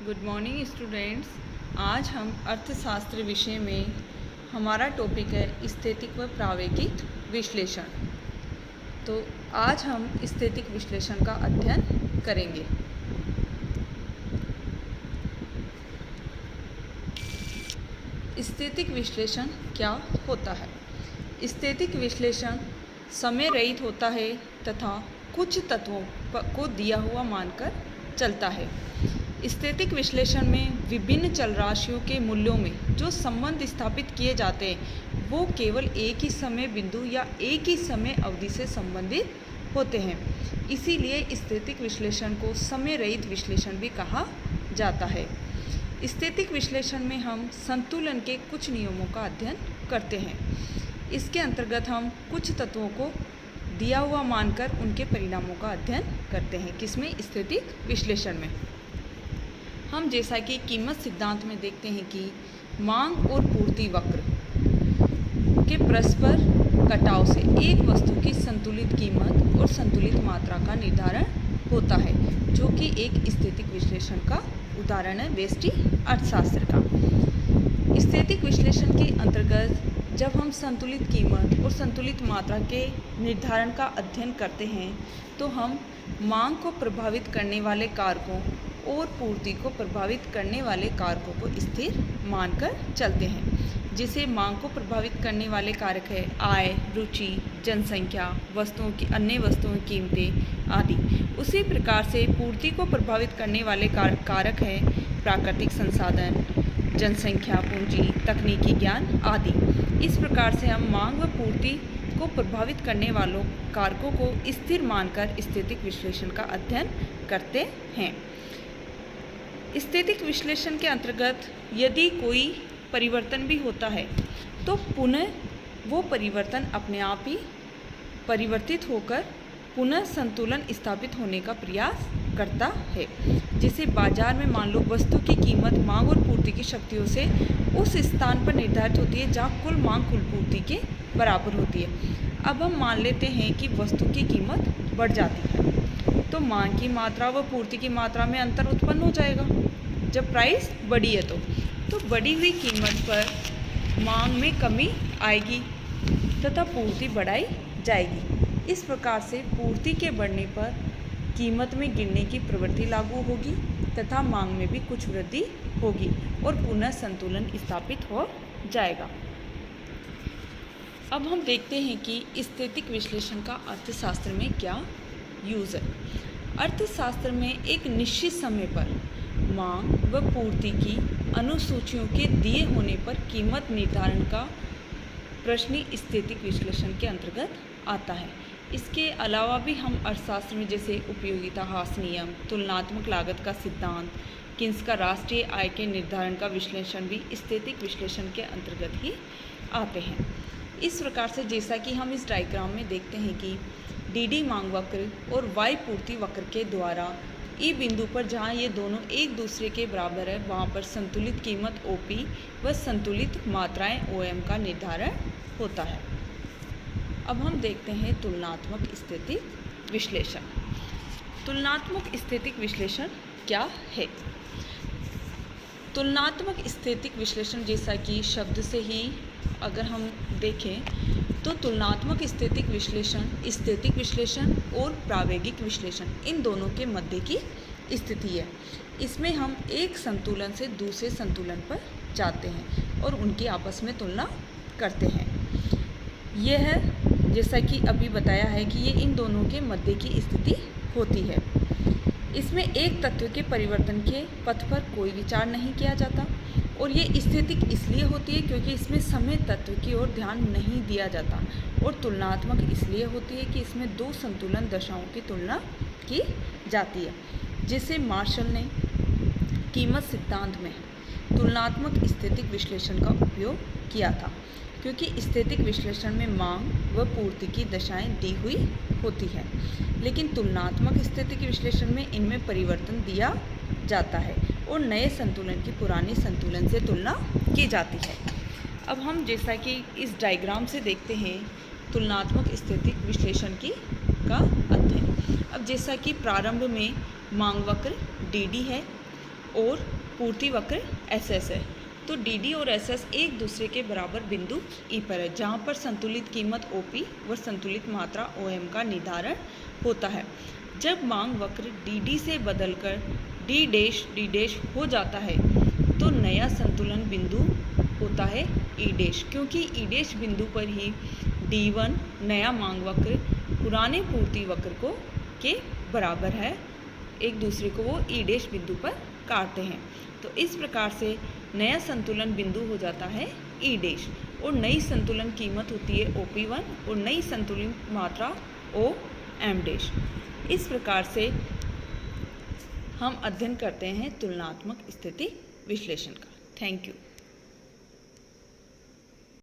Good morning students. आज हम अर्थशास्त्र विषय में हमारा टॉपिक है स्थैतिक व प्रावेगिक विश्लेषण। तो आज हम स्थैतिक विश्लेषण का अध्ययन करेंगे। स्थैतिक विश्लेषण क्या होता है? स्थैतिक विश्लेषण समय रहित होता है तथा कुछ तत्वों को दिया हुआ मानकर चलता है। स्थैतिक विश्लेषण में विभिन्न चल राशियों के मूल्यों में जो संबंध स्थापित किए जाते हैं वो केवल एक ही समय बिंदु या एक ही समय अवधि से संबंधित होते हैं। इसीलिए स्थैतिक विश्लेषण को समय रहित विश्लेषण भी कहा जाता है। स्थैतिक विश्लेषण में हम संतुलन के कुछ नियमों का अध्ययन करते हैं। इसके अंतर्गत हम कुछ तत्वों को दिया हुआ मानकर उनके परिणामों का अध्ययन करते हैं। किसमें? स्थैतिक विश्लेषण में। हम जैसा कि कीमत सिद्धांत में देखते हैं कि मांग और पूर्ति वक्र के परस्पर कटाव से एक वस्तु की संतुलित कीमत और संतुलित मात्रा का निर्धारण होता है, जो कि एक स्थैतिक विश्लेषण का उदाहरण है व्यष्टि अर्थशास्त्र का। स्थैतिक विश्लेषण के अंतर्गत जब हम संतुलित कीमत और संतुलित मात्रा के निर्धारण का अध्ययन करते हैं तो हम मांग को प्रभावित करने वाले कारकों और पूर्ति को प्रभावित करने वाले कारकों को स्थिर मानकर चलते हैं। जिसे मांग को प्रभावित करने वाले कारक है आय, रुचि, जनसंख्या, वस्तुओं की अन्य वस्तुओं की कीमतें आदि। उसी प्रकार से पूर्ति को प्रभावित करने वाले कारक है प्राकृतिक संसाधन, जनसंख्या, पूंजी, तकनीकी ज्ञान आदि। इस प्रकार से हम मांग व पूर्ति को प्रभावित करने वालों कारकों को स्थिर मानकर स्थैतिक विश्लेषण का अध्ययन करते हैं। स्थैतिक विश्लेषण के अंतर्गत यदि कोई परिवर्तन भी होता है तो पुनः वो परिवर्तन अपने आप ही परिवर्तित होकर पुनः संतुलन स्थापित होने का प्रयास करता है। जैसे बाजार में मान लो वस्तु की कीमत मांग और पूर्ति की शक्तियों से उस स्थान पर निर्धारित होती है जहाँ कुल मांग कुल पूर्ति के बराबर होती है। अब हम मान लेते हैं कि वस्तु की कीमत बढ़ जाती है तो मांग की मात्रा व पूर्ति की मात्रा में अंतर उत्पन्न हो जाएगा। जब प्राइस बढ़ी है तो बढ़ी हुई कीमत पर मांग में कमी आएगी तथा पूर्ति बढ़ाई जाएगी। इस प्रकार से पूर्ति के बढ़ने पर कीमत में गिरने की प्रवृत्ति लागू होगी तथा मांग में भी कुछ वृद्धि होगी और पुनः संतुलन स्थापित हो जाएगा। अब हम देखते हैं कि स्थैतिक विश्लेषण का अर्थशास्त्र में क्या यूज़ है। अर्थशास्त्र में एक निश्चित समय पर मांग व पूर्ति की अनुसूचियों के दिए होने पर कीमत निर्धारण का प्रश्न स्थैतिक विश्लेषण के अंतर्गत आता है। इसके अलावा भी हम अर्थशास्त्र में जैसे उपयोगिता ह्रास नियम, तुलनात्मक लागत का सिद्धांत, किन्स का राष्ट्रीय आय के निर्धारण का विश्लेषण भी स्थैतिक विश्लेषण के अंतर्गत ही आते हैं। इस प्रकार से जैसा कि हम इस डायग्राम में देखते हैं कि डी मांग वक्र और वाई पूर्ति वक्र के द्वारा ई बिंदु पर जहाँ ये दोनों एक दूसरे के बराबर है वहाँ पर संतुलित कीमत ओपी व संतुलित मात्राएं ओएम का निर्धारण होता है। अब हम देखते हैं तुलनात्मक स्थैतिक विश्लेषण। तुलनात्मक स्थैतिक विश्लेषण क्या है? तुलनात्मक स्थैतिक विश्लेषण जैसा कि शब्द से ही अगर हम देखें तो तुलनात्मक स्थैतिक विश्लेषण और प्रावेगिक विश्लेषण इन दोनों के मध्य की स्थिति है। इसमें हम एक संतुलन से दूसरे संतुलन पर जाते हैं और उनकी आपस में तुलना करते हैं। यह जैसा कि अभी बताया है कि ये इन दोनों के मध्य की स्थिति होती है। इसमें एक तत्व के परिवर्तन के पथ पर कोई विचार नहीं किया जाता और ये स्थैतिक इसलिए होती है क्योंकि इसमें समय तत्व की ओर ध्यान नहीं दिया जाता और तुलनात्मक इसलिए होती है कि इसमें दो संतुलन दशाओं की तुलना की जाती है। जिसे मार्शल ने कीमत सिद्धांत में तुलनात्मक स्थैतिक विश्लेषण का उपयोग किया था, क्योंकि स्थैतिक विश्लेषण में मांग व पूर्ति की दशाएं दी हुई होती हैं, लेकिन तुलनात्मक स्थैतिक विश्लेषण में इनमें परिवर्तन दिया जाता है और नए संतुलन की पुराने संतुलन से तुलना की जाती है। अब हम जैसा कि इस डायग्राम से देखते हैं तुलनात्मक स्थैतिक विश्लेषण का अध्ययन। अब जैसा कि प्रारंभ में मांग वक्र डी है और पूर्ति वक्र एस एस है। तो डी डी और एस एस एक दूसरे के बराबर बिंदु ई पर है, जहाँ पर संतुलित कीमत ओ पी व संतुलित मात्रा ओ एम का निर्धारण होता है। जब मांग वक्र डी डी से बदलकर डी डैश हो जाता है तो नया संतुलन बिंदु होता है ई डैश, क्योंकि ई डैश बिंदु पर ही डी वन नया मांग वक्र पुराने पूर्ति वक्र के बराबर है, एक दूसरे को वो ई डैश बिंदु पर काटते हैं। तो इस प्रकार से नया संतुलन बिंदु हो जाता है ई डैश और नई संतुलन कीमत होती है ओ पी वन और नई संतुलन मात्रा ओ एम डैश। इस प्रकार से हम अध्ययन करते हैं तुलनात्मक स्थिति विश्लेषण का। Thank you.